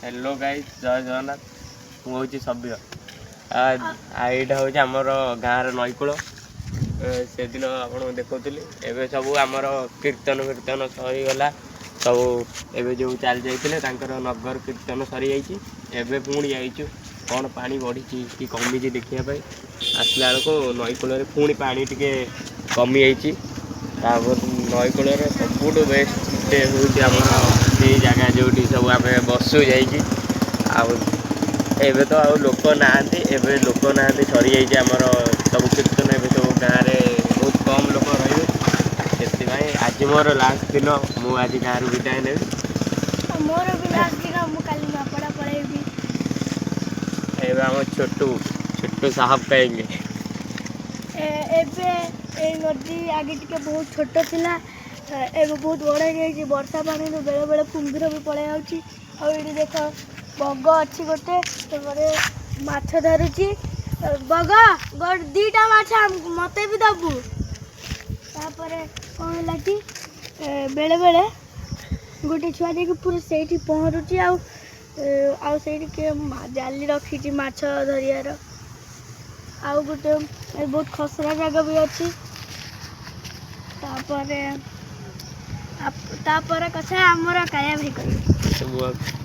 hello guys जय जगन्नाथ मुझे सभ्य यहाँ हूँ आमर गाँव नईकूल से दिन आप देखुली एवं सब आमर कीर्तन कीर्तन सरीगला सब एवं जो चल जाते नगर कीर्तन सरी जाइए पुणी जाइचु कौन पानी बढ़ी कि कमी देखापी आसला बेलू नईकूल पुणी पा टे कमी जापर नईकूल सबुठ बेस्ट हूँ आमर से जगह जो सब आम बसु एवं तो आउ लोक ना लोक ना सरी जाइए आमर सब कीर्तन एवं सब गाँव में बहुत कम लोक रही आज मोर लास्ट दिन मु आज गाँव विदाय ने मोर भी लास्ट दिन मु काली नपड़ा पळेबी एवं आम छोटू छोटू साहब कहेंगे एबे ए नदी आगे टिके बहुत छोट थिला एवं बहुत बड़ हो वर्षा पानी बेले बेले कुंभीर भी पड़े आउटी देख बग अच्छी गोटे माछ धरुची बग दीटा माछ मत भी दबु तापर कौन है कि बेले बेले गोटे छुआ जाकि पूरा से पहरुची आउ से जाली रखी माछ धरियार आउ गोटे बहुत खसरा जगह भी अच्छी तापर कथा आमर काया भाई कर